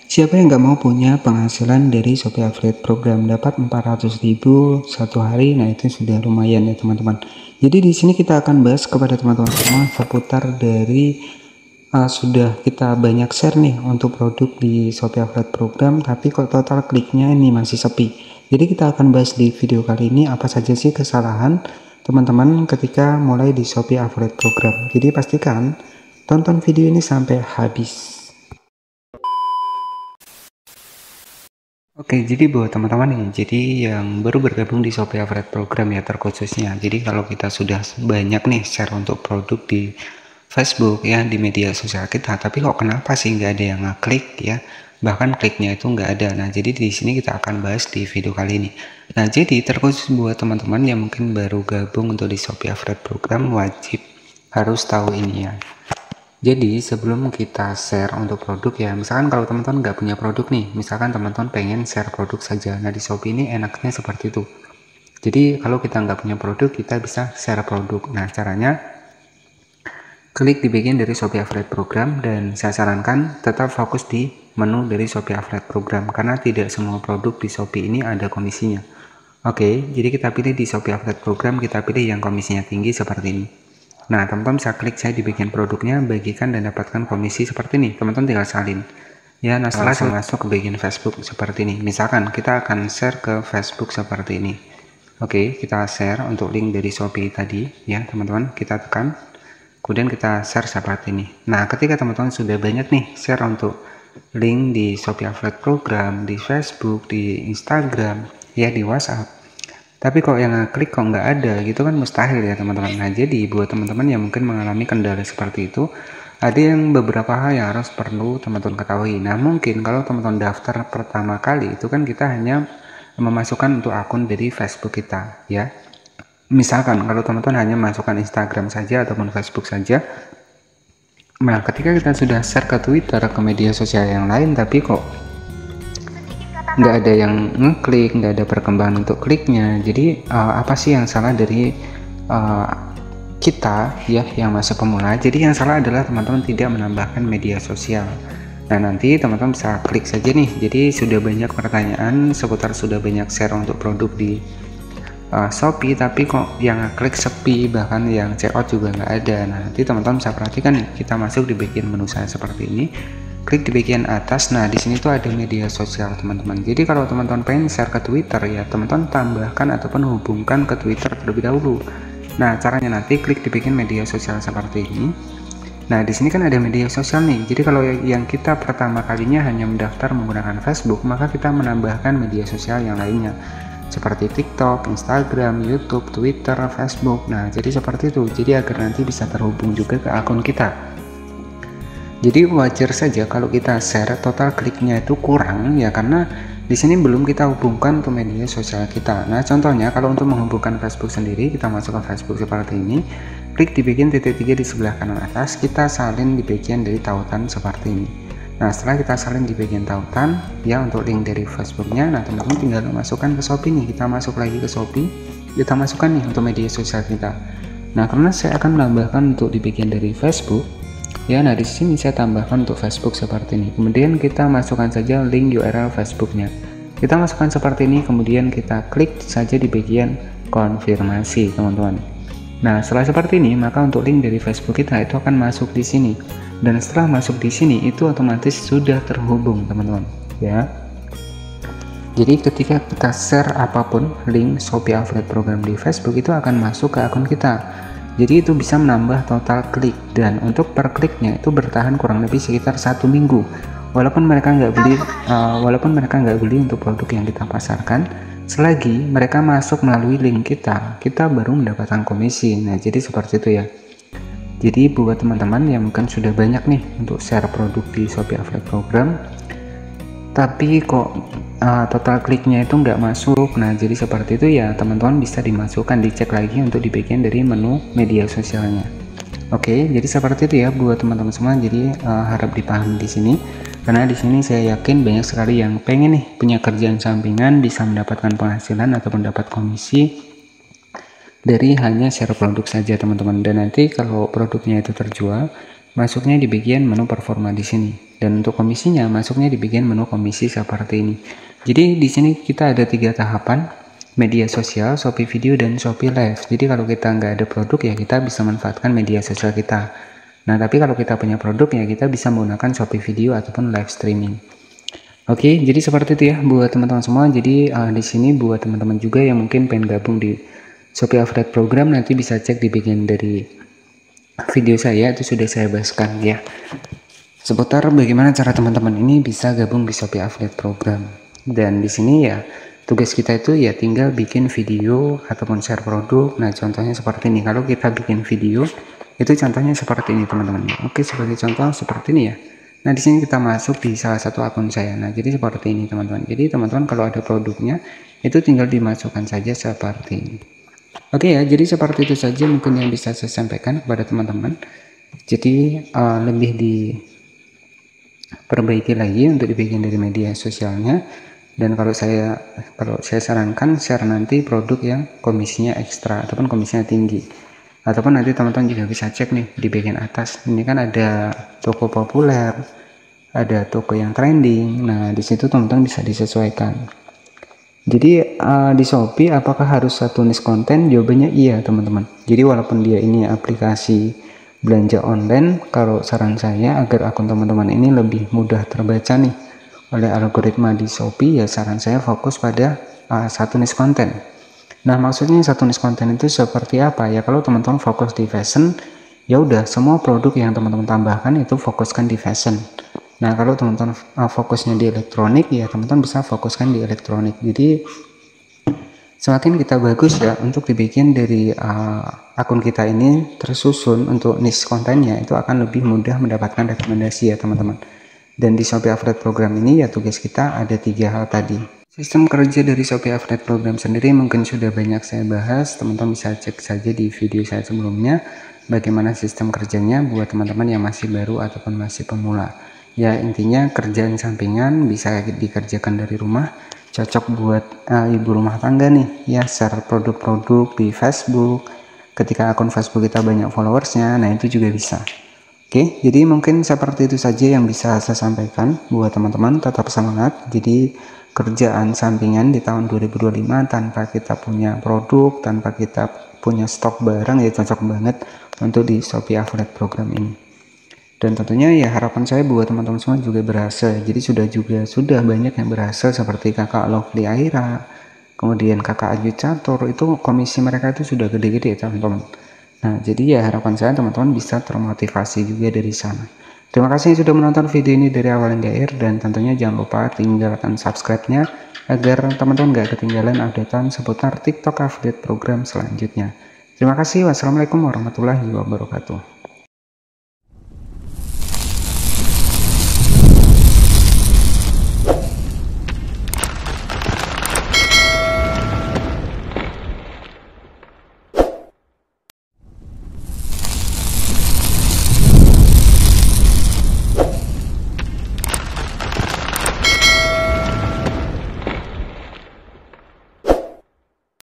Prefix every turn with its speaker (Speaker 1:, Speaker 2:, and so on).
Speaker 1: Siapa yang nggak mau punya penghasilan dari Shopee Affiliate Program, dapat 400.000 satu hari? Nah, itu sudah lumayan ya teman-teman. Jadi di sini kita akan bahas kepada teman-teman semua seputar dari sudah kita banyak share nih untuk produk di Shopee Affiliate Program, tapi kok total kliknya ini masih sepi. Jadi kita akan bahas di video kali ini apa saja sih kesalahan teman-teman ketika mulai di Shopee Affiliate Program. Jadi pastikan tonton video ini sampai habis. Oke, jadi buat teman-teman nih, jadi yang baru bergabung di Shopee Affiliate Program ya terkhususnya. Jadi kalau kita sudah banyak nih share untuk produk di Facebook ya, di media sosial kita, tapi kok kenapa sih nggak ada yang ngeklik ya? Bahkan kliknya itu nggak ada. Nah, jadi di sini kita akan bahas di video kali ini. Nah, jadi terkhusus buat teman-teman yang mungkin baru gabung untuk di Shopee Affiliate Program, wajib harus tahu ini ya. Jadi sebelum kita share untuk produk ya, misalkan kalau teman-teman nggak punya produk nih, misalkan teman-teman pengen share produk saja. Nah, di Shopee ini enaknya seperti itu. Jadi kalau kita nggak punya produk, kita bisa share produk. Nah, caranya klik di bagian dari Shopee Affiliate Program, dan saya sarankan tetap fokus di menu dari Shopee Affiliate Program karena tidak semua produk di Shopee ini ada komisinya. Oke, jadi kita pilih di Shopee Affiliate Program, kita pilih yang komisinya tinggi seperti ini. Nah, teman-teman bisa klik saya di bagian produknya, bagikan dan dapatkan komisi seperti ini. Teman-teman tinggal salin. Ya, nah setelah saya masuk ke bagian Facebook seperti ini. Misalkan kita akan share ke Facebook seperti ini. Oke, kita share untuk link dari Shopee tadi ya, teman-teman. Kita tekan. Kemudian kita share seperti ini. Nah, ketika teman-teman sudah banyak nih share untuk link di Shopee Affiliate Program, di Facebook, di Instagram, ya di WhatsApp, tapi kok yang klik kok nggak ada gitu kan mustahil ya teman-teman. Nah, jadi buat teman-teman yang mungkin mengalami kendala seperti itu, ada yang beberapa hal yang harus perlu teman-teman ketahui. Nah, mungkin kalau teman-teman daftar pertama kali itu kan kita hanya memasukkan untuk akun dari Facebook kita ya. Misalkan kalau teman-teman hanya masukkan Instagram saja ataupun Facebook saja, nah ketika kita sudah share ke Twitter, ke media sosial yang lain, tapi kok nggak ada yang ngeklik, nggak ada perkembangan untuk kliknya. Jadi apa sih yang salah dari kita ya yang masih pemula? Jadi yang salah adalah teman-teman tidak menambahkan media sosial. Nah, nanti teman-teman bisa klik saja nih. Jadi sudah banyak pertanyaan seputar sudah banyak share untuk produk di Shopee, tapi kok yang klik sepi, bahkan yang checkout juga nggak ada. Nah, nanti teman-teman bisa perhatikan nih, kita masuk di bagian menu saya seperti ini. Klik di bagian atas. Nah, di sini tuh ada media sosial teman-teman. Jadi kalau teman-teman pengen share ke Twitter ya, teman-teman tambahkan ataupun hubungkan ke Twitter terlebih dahulu. Nah, caranya nanti klik di bagian media sosial seperti ini. Nah, di sini kan ada media sosial nih. Jadi kalau yang kita pertama kalinya hanya mendaftar menggunakan Facebook, maka kita menambahkan media sosial yang lainnya seperti TikTok, Instagram, YouTube, Twitter, Facebook. Nah, jadi seperti itu. Jadi agar nanti bisa terhubung juga ke akun kita. Jadi wajar saja kalau kita share total kliknya itu kurang ya, karena di sini belum kita hubungkan ke media sosial kita. Nah, contohnya kalau untuk menghubungkan Facebook sendiri, kita masuk ke Facebook seperti ini, klik di bagian titik 3 di sebelah kanan atas, kita salin di bagian dari tautan seperti ini. Nah, setelah kita salin di bagian tautan ya untuk link dari Facebooknya, nah teman-teman tinggal masukkan ke Shopee nih. Kita masuk lagi ke Shopee, kita masukkan nih untuk media sosial kita. Nah, karena saya akan menambahkan untuk di bagian dari Facebook ya, nah di sini saya tambahkan untuk Facebook seperti ini. Kemudian kita masukkan saja link URL Facebooknya. Kita masukkan seperti ini, kemudian kita klik saja di bagian konfirmasi, teman-teman. Nah, setelah seperti ini, maka untuk link dari Facebook kita itu akan masuk di sini. Dan setelah masuk di sini, itu otomatis sudah terhubung, teman-teman. Ya. Jadi ketika kita share apapun link Shopee Affiliate Program di Facebook, itu akan masuk ke akun kita. Jadi itu bisa menambah total klik, dan untuk per kliknya itu bertahan kurang lebih sekitar 1 minggu. Walaupun mereka nggak beli, untuk produk yang kita pasarkan, selagi mereka masuk melalui link kita baru mendapatkan komisi. Nah, jadi seperti itu ya. Jadi buat teman-teman yang mungkin sudah banyak nih untuk share produk di Shopee Affiliate Program, tapi kok total kliknya itu nggak masuk. Nah, jadi seperti itu ya, teman-teman bisa dimasukkan, dicek lagi untuk di bagian dari menu media sosialnya. Oke, jadi seperti itu ya buat teman-teman semua. Jadi harap dipahami di sini, karena di sini saya yakin banyak sekali yang pengen nih punya kerjaan sampingan, bisa mendapatkan penghasilan ataupun dapat komisi dari hanya share produk saja, teman-teman. Dan nanti kalau produknya itu terjual, masuknya di bagian menu performa di sini. Dan untuk komisinya masuknya di bagian menu komisi seperti ini. Jadi di sini kita ada 3 tahapan: media sosial, Shopee Video, dan Shopee Live. Jadi kalau kita nggak ada produk ya kita bisa manfaatkan media sosial kita. Nah tapi kalau kita punya produk ya kita bisa menggunakan Shopee Video ataupun live streaming. Oke, jadi seperti itu ya buat teman-teman semua. Jadi di sini buat teman-teman juga yang mungkin pengen gabung di Shopee Affiliate Program, nanti bisa cek di bagian dari video saya, itu sudah saya bahaskan ya seputar bagaimana cara teman-teman ini bisa gabung di Shopee Affiliate Program. Dan di sini ya tugas kita itu ya tinggal bikin video ataupun share produk. Nah contohnya seperti ini. Kalau kita bikin video itu contohnya seperti ini teman-teman. Oke, sebagai contoh seperti ini ya. Nah di sini kita masuk di salah satu akun saya. Nah jadi seperti ini teman-teman. Jadi teman-teman kalau ada produknya itu tinggal dimasukkan saja seperti ini. Oke ya, jadi seperti itu saja mungkin yang bisa saya sampaikan kepada teman-teman. Jadi lebih diperbaiki lagi untuk di bagian dari media sosialnya. Dan kalau saya sarankan share nanti produk yang komisinya ekstra ataupun komisinya tinggi. Ataupun nanti teman-teman juga bisa cek nih di bagian atas. Ini kan ada toko populer, ada toko yang trending. Nah di situ teman-teman bisa disesuaikan. Jadi di Shopee apakah harus satu niche konten? Jawabannya iya teman-teman. Jadi walaupun dia ini aplikasi belanja online, kalau saran saya agar akun teman-teman ini lebih mudah terbaca nih oleh algoritma di Shopee, ya saran saya fokus pada satu niche konten. Nah maksudnya satu niche konten itu seperti apa ya? Kalau teman-teman fokus di fashion, ya udah semua produk yang teman-teman tambahkan itu fokuskan di fashion. Nah kalau teman-teman fokusnya di elektronik, ya teman-teman bisa fokuskan di elektronik. Jadi semakin kita bagus ya untuk dibikin dari akun kita ini tersusun untuk niche kontennya, itu akan lebih mudah mendapatkan rekomendasi ya teman-teman. Dan di Shopee Affiliate Program ini ya tugas kita ada 3 hal tadi. Sistem kerja dari Shopee Affiliate Program sendiri mungkin sudah banyak saya bahas, teman-teman bisa cek saja di video saya sebelumnya bagaimana sistem kerjanya buat teman-teman yang masih baru ataupun masih pemula. Ya intinya kerjaan sampingan bisa dikerjakan dari rumah, cocok buat ibu rumah tangga nih ya, share produk-produk di Facebook ketika akun Facebook kita banyak followersnya. Nah itu juga bisa. Oke, jadi mungkin seperti itu saja yang bisa saya sampaikan buat teman-teman. Tetap semangat. Jadi kerjaan sampingan di tahun 2025 tanpa kita punya produk, tanpa kita punya stok barang ya cocok banget untuk di Shopee Affiliate Program ini. Dan tentunya ya harapan saya buat teman-teman semua juga berhasil. Jadi sudah banyak yang berhasil seperti kakak Lovely Aira, kemudian kakak Ayu Catur, itu komisi mereka itu sudah gede-gede teman-teman. Nah jadi ya harapan saya teman-teman bisa termotivasi juga dari sana. Terima kasih sudah menonton video ini dari awal hingga akhir, dan tentunya jangan lupa tinggalkan subscribe-nya agar teman-teman gak ketinggalan updatean seputar TikTok Affiliate Program selanjutnya. Terima kasih. Wassalamualaikum warahmatullahi wabarakatuh.